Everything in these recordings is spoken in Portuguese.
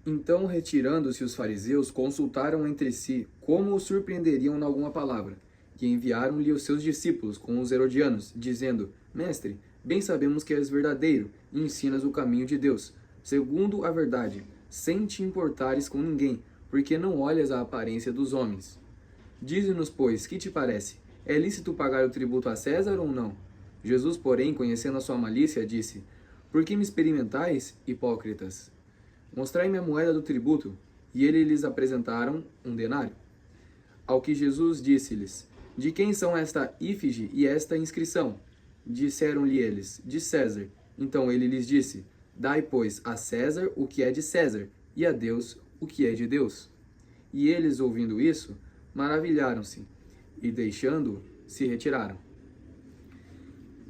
Então, retirando-se os fariseus, consultaram entre si como o surpreenderiam em alguma palavra, e enviaram-lhe os seus discípulos com os herodianos, dizendo: Mestre, bem sabemos que és verdadeiro e ensinas o caminho de Deus, segundo a verdade, sem te importares com ninguém, porque não olhas a aparência dos homens. Dize-nos, pois, que te parece? É lícito pagar o tributo a César ou não? Jesus, porém, conhecendo a sua malícia, disse: Por que me experimentais, hipócritas? Mostrai-me a moeda do tributo. E eles lhes apresentaram um denário. Ao que Jesus disse-lhes: De quem são esta ífige e esta inscrição? Disseram-lhe eles: De César. Então ele lhes disse: Dai, pois, a César o que é de César, e a Deus o que é de Deus. E eles, ouvindo isso, maravilharam-se, e deixando-o, se retiraram.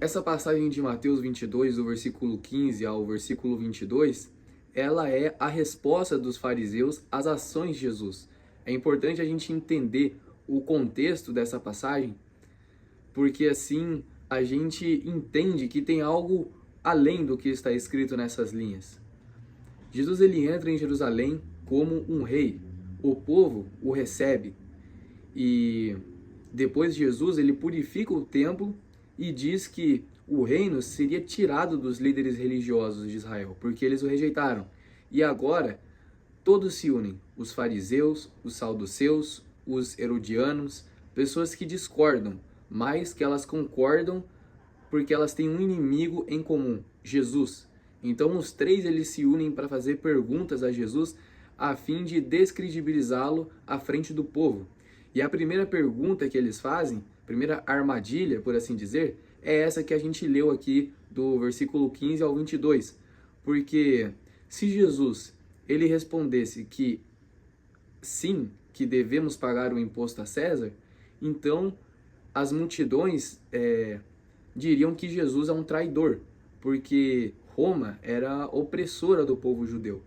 Essa passagem de Mateus 22, do versículo 15 ao versículo 22, ela é a resposta dos fariseus às ações de Jesus. É importante a gente entender o contexto dessa passagem, porque assim a gente entende que tem algo além do que está escrito nessas linhas. Jesus ele entra em Jerusalém como um rei. O povo o recebe e depois Jesus ele purifica o templo e diz que o reino seria tirado dos líderes religiosos de Israel, porque eles o rejeitaram. E agora todos se unem, os fariseus, os saduceus, os herodianos, pessoas que discordam, mas que elas concordam porque elas têm um inimigo em comum, Jesus. Então os três eles se unem para fazer perguntas a Jesus a fim de descredibilizá-lo à frente do povo. E a primeira pergunta que eles fazem, primeira armadilha, por assim dizer, é essa que a gente leu aqui do versículo 15 ao 22. Porque se Jesus ele respondesse que sim, que devemos pagar o imposto a César, então as multidões diriam que Jesus é um traidor, porque Roma era opressora do povo judeu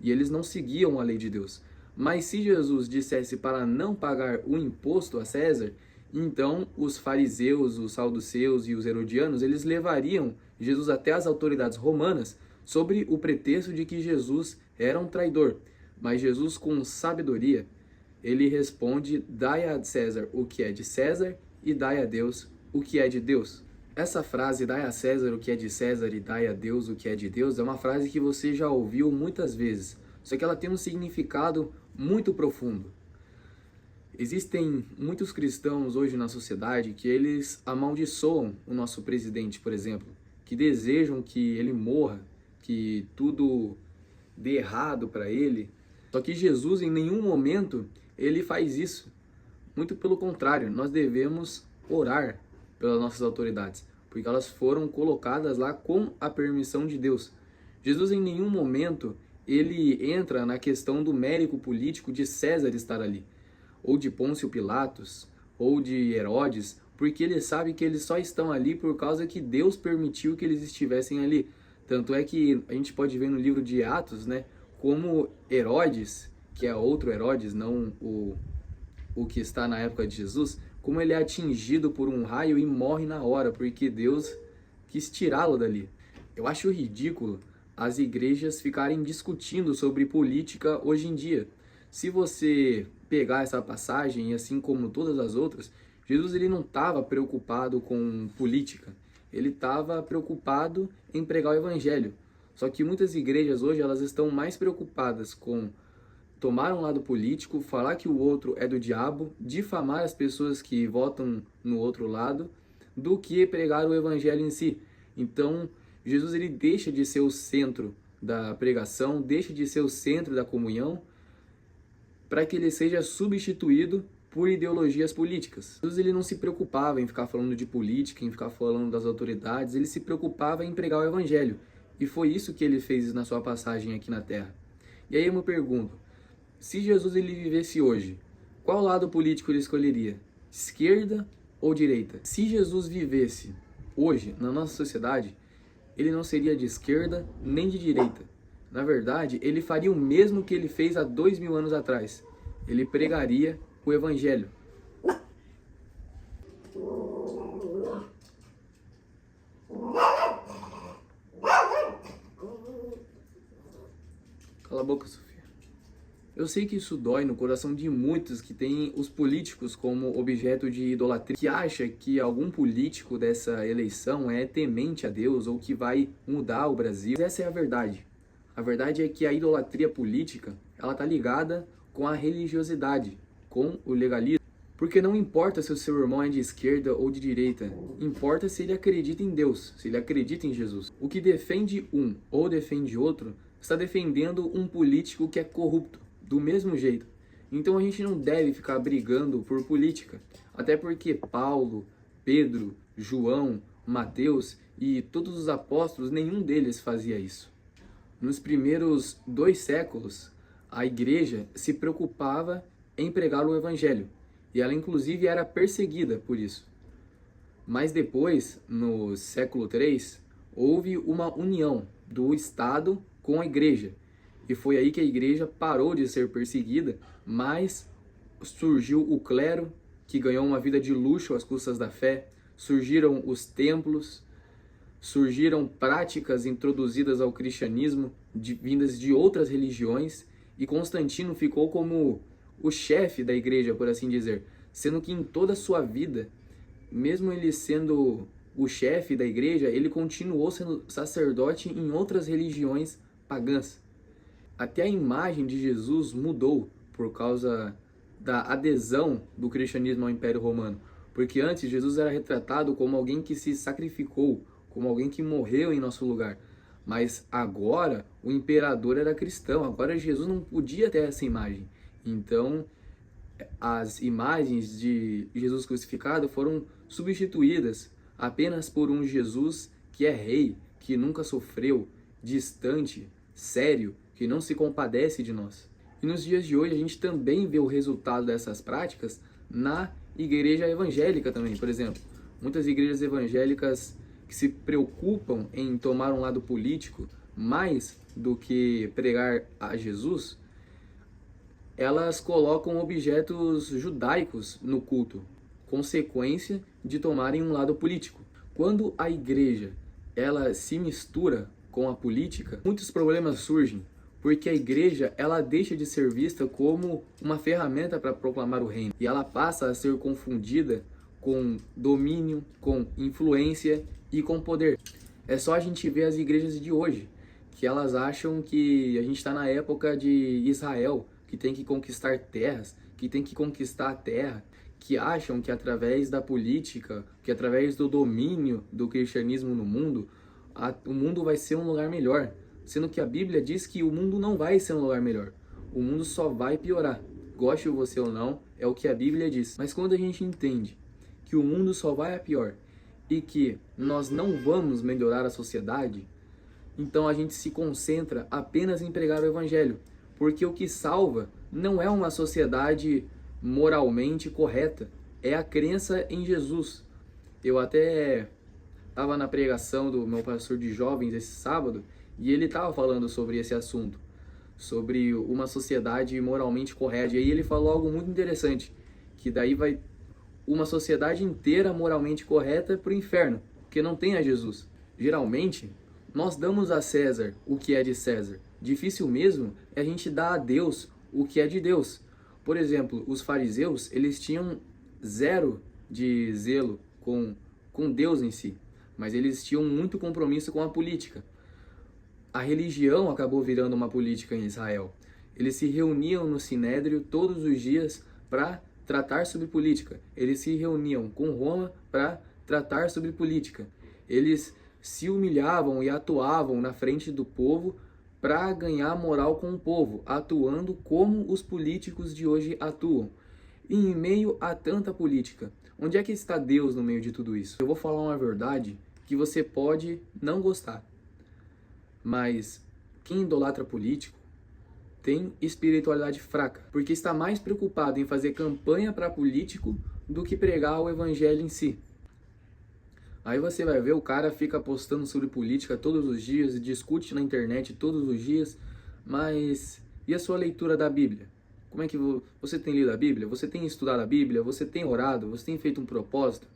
e eles não seguiam a lei de Deus. Mas se Jesus dissesse para não pagar o imposto a César, então os fariseus, os saduceus e os herodianos, eles levariam Jesus até as autoridades romanas sobre o pretexto de que Jesus era um traidor. Mas Jesus, com sabedoria, ele responde: dai a César o que é de César e dai a Deus o que é de Deus. Essa frase, dai a César o que é de César e dai a Deus o que é de Deus, é uma frase que você já ouviu muitas vezes, só que ela tem um significado muito profundo. Existem muitos cristãos hoje na sociedade que eles amaldiçoam o nosso presidente, por exemplo, que desejam que ele morra, que tudo dê errado para ele. Só que Jesus, em nenhum momento, ele faz isso. Muito pelo contrário, nós devemos orar pelas nossas autoridades, porque elas foram colocadas lá com a permissão de Deus. Jesus, em nenhum momento, ele entra na questão do mérito político de César estar ali, ou de Pôncio Pilatos, ou de Herodes, porque ele sabe que eles só estão ali por causa que Deus permitiu que eles estivessem ali. Tanto é que a gente pode ver no livro de Atos, né, como Herodes, que é outro Herodes, não o que está na época de Jesus, como ele é atingido por um raio e morre na hora, porque Deus quis tirá-lo dali. Eu acho ridículo as igrejas ficarem discutindo sobre política hoje em dia. Se você pegar essa passagem, assim como todas as outras, Jesus ele não estava preocupado com política. Ele estava preocupado em pregar o evangelho. Só que muitas igrejas hoje elas estão mais preocupadas com tomar um lado político, falar que o outro é do diabo, difamar as pessoas que votam no outro lado, do que pregar o evangelho em si. Então, Jesus ele deixa de ser o centro da pregação, deixa de ser o centro da comunhão, para que ele seja substituído por ideologias políticas. Jesus ele não se preocupava em ficar falando de política, em ficar falando das autoridades, ele se preocupava em pregar o evangelho. E foi isso que ele fez na sua passagem aqui na Terra. E aí eu me pergunto, se Jesus ele vivesse hoje, qual lado político ele escolheria? Esquerda ou direita? Se Jesus vivesse hoje na nossa sociedade, ele não seria de esquerda nem de direita. Na verdade, ele faria o mesmo que ele fez há 2000 anos atrás. Ele pregaria o evangelho. Cala a boca, Sofia. Eu sei que isso dói no coração de muitos que têm os políticos como objeto de idolatria, que acha que algum político dessa eleição é temente a Deus ou que vai mudar o Brasil. Essa é a verdade. A verdade é que a idolatria política, ela está ligada com a religiosidade, com o legalismo. Porque não importa se o seu irmão é de esquerda ou de direita, importa se ele acredita em Deus, se ele acredita em Jesus. O que defende um ou defende outro está defendendo um político que é corrupto, do mesmo jeito. Então a gente não deve ficar brigando por política, até porque Paulo, Pedro, João, Mateus e todos os apóstolos, nenhum deles fazia isso. Nos primeiros 2 séculos, a igreja se preocupava em pregar o evangelho. E ela inclusive era perseguida por isso. Mas depois, no século III, houve uma união do Estado com a igreja. E foi aí que a igreja parou de ser perseguida, mas surgiu o clero, que ganhou uma vida de luxo às custas da fé, surgiram os templos, surgiram práticas introduzidas ao cristianismo, vindas de outras religiões, e Constantino ficou como o chefe da igreja, por assim dizer, sendo que em toda a sua vida, mesmo ele sendo o chefe da igreja, ele continuou sendo sacerdote em outras religiões pagãs. Até a imagem de Jesus mudou por causa da adesão do cristianismo ao Império Romano, porque antes Jesus era retratado como alguém que se sacrificou, como alguém que morreu em nosso lugar. Mas agora o imperador era cristão, agora Jesus não podia ter essa imagem. Então, as imagens de Jesus crucificado foram substituídas apenas por um Jesus que é rei, que nunca sofreu, distante, sério, que não se compadece de nós. E nos dias de hoje a gente também vê o resultado dessas práticas na igreja evangélica também. Por exemplo, muitas igrejas evangélicas que se preocupam em tomar um lado político mais do que pregar a Jesus, elas colocam objetos judaicos no culto, consequência de tomarem um lado político. Quando a igreja ela se mistura com a política, muitos problemas surgem, porque a igreja ela deixa de ser vista como uma ferramenta para proclamar o reino, e ela passa a ser confundida com domínio, com influência e com poder. É só a gente ver as igrejas de hoje, que elas acham que a gente está na época de Israel, que tem que conquistar terras, que tem que conquistar a terra, que acham que através da política, que através do domínio do cristianismo no mundo, o mundo vai ser um lugar melhor. Sendo que a Bíblia diz que o mundo não vai ser um lugar melhor. O mundo só vai piorar. Goste você ou não, é o que a Bíblia diz. Mas quando a gente entende que o mundo só vai a pior e que nós não vamos melhorar a sociedade, então a gente se concentra apenas em pregar o evangelho. Porque o que salva não é uma sociedade moralmente correta, é a crença em Jesus. Eu até estava na pregação do meu pastor de jovens esse sábado e ele estava falando sobre esse assunto, sobre uma sociedade moralmente correta. E aí ele falou algo muito interessante, que daí vai uma sociedade inteira moralmente correta para o inferno, porque não tem a Jesus. Geralmente, nós damos a César o que é de César. Difícil mesmo é a gente dar a Deus o que é de Deus. Por exemplo, os fariseus, eles tinham zero de zelo com Deus em si, mas eles tinham muito compromisso com a política. A religião acabou virando uma política em Israel. Eles se reuniam no Sinédrio todos os dias para tratar sobre política. Eles se reuniam com Roma para tratar sobre política. Eles se humilhavam e atuavam na frente do povo para ganhar moral com o povo, atuando como os políticos de hoje atuam. E em meio a tanta política, onde é que está Deus no meio de tudo isso? Eu vou falar uma verdade que você pode não gostar, mas quem idolatra político tem espiritualidade fraca, porque está mais preocupado em fazer campanha para político do que pregar o evangelho em si. Aí você vai ver, o cara fica postando sobre política todos os dias, discute na internet todos os dias, mas e a sua leitura da Bíblia? Como é que você tem lido a Bíblia? Você tem estudado a Bíblia? Você tem orado? Você tem feito um propósito?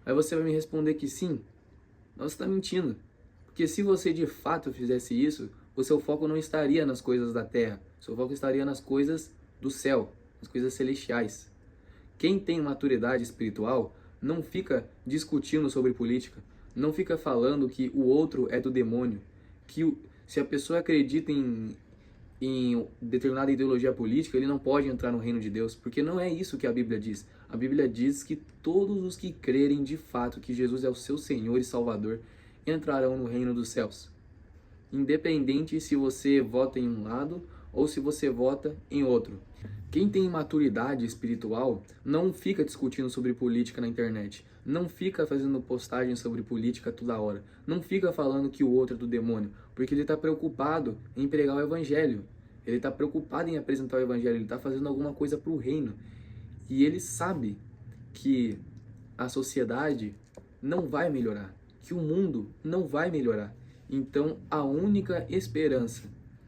Aí você vai me responder que sim. Mas você está mentindo. Porque se você de fato fizesse isso, o seu foco não estaria nas coisas da terra, o seu foco estaria nas coisas do céu, nas coisas celestiais. Quem tem maturidade espiritual não fica discutindo sobre política, não fica falando que o outro é do demônio, que se a pessoa acredita em determinada ideologia política, ele não pode entrar no reino de Deus, porque não é isso que a Bíblia diz. A Bíblia diz que todos os que crerem de fato que Jesus é o seu Senhor e Salvador entrarão no reino dos céus. Independente se você vota em um lado ou se você vota em outro. Quem tem maturidade espiritual não fica discutindo sobre política na internet, não fica fazendo postagem sobre política toda hora, não fica falando que o outro é do demônio, porque ele está preocupado em pregar o evangelho, ele está preocupado em apresentar o evangelho, ele está fazendo alguma coisa para o reino. E ele sabe que a sociedade não vai melhorar, que o mundo não vai melhorar. Então, a única esperança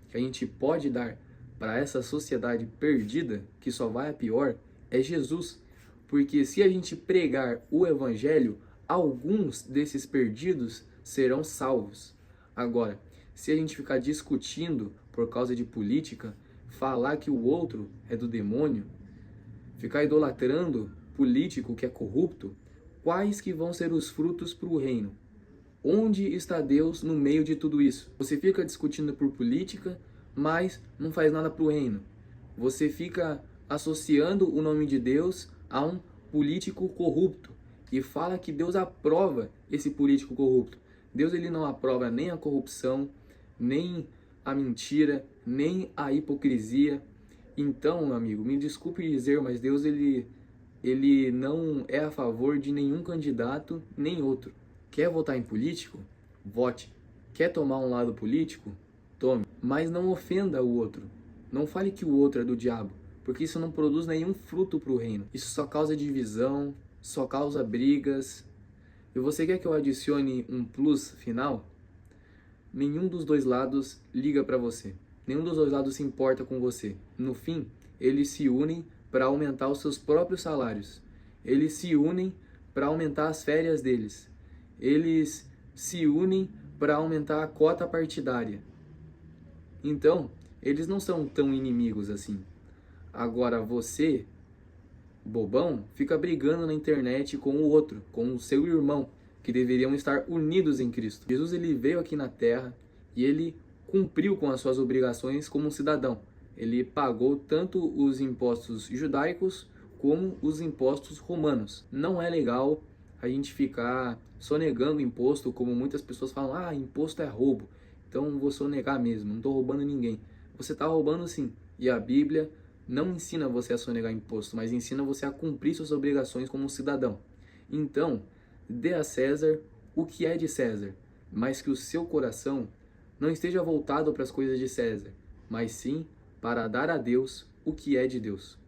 que a gente pode dar para essa sociedade perdida, que só vai a pior, é Jesus. Porque se a gente pregar o evangelho, alguns desses perdidos serão salvos. Agora, se a gente ficar discutindo por causa de política, falar que o outro é do demônio, ficar idolatrando político que é corrupto, quais que vão ser os frutos para o reino? Onde está Deus no meio de tudo isso? Você fica discutindo por política, mas não faz nada para o reino. Você fica associando o nome de Deus a um político corrupto e fala que Deus aprova esse político corrupto. Deus ele não aprova nem a corrupção, nem a mentira, nem a hipocrisia. Então, meu amigo, me desculpe dizer, mas Deus ele não é a favor de nenhum candidato nem outro. Quer votar em político? Vote. Quer tomar um lado político? Tome. Mas não ofenda o outro. Não fale que o outro é do diabo, porque isso não produz nenhum fruto para o reino. Isso só causa divisão, só causa brigas. E você quer que eu adicione um plus final? Nenhum dos dois lados liga para você. Nenhum dos dois lados se importa com você. No fim, eles se unem para aumentar os seus próprios salários. Eles se unem para aumentar as férias deles. Eles se unem para aumentar a cota partidária. Então, eles não são tão inimigos assim. Agora você, bobão, fica brigando na internet com o outro, com o seu irmão, que deveriam estar unidos em Cristo. Jesus ele veio aqui na terra e ele cumpriu com as suas obrigações como um cidadão. Ele pagou tanto os impostos judaicos como os impostos romanos. Não é legal a gente ficar sonegando imposto, como muitas pessoas falam, ah, imposto é roubo, então vou sonegar mesmo, não estou roubando ninguém. Você está roubando sim, e a Bíblia não ensina você a sonegar imposto, mas ensina você a cumprir suas obrigações como um cidadão. Então, dê a César o que é de César, mas que o seu coração não esteja voltado para as coisas de César, mas sim para dar a Deus o que é de Deus.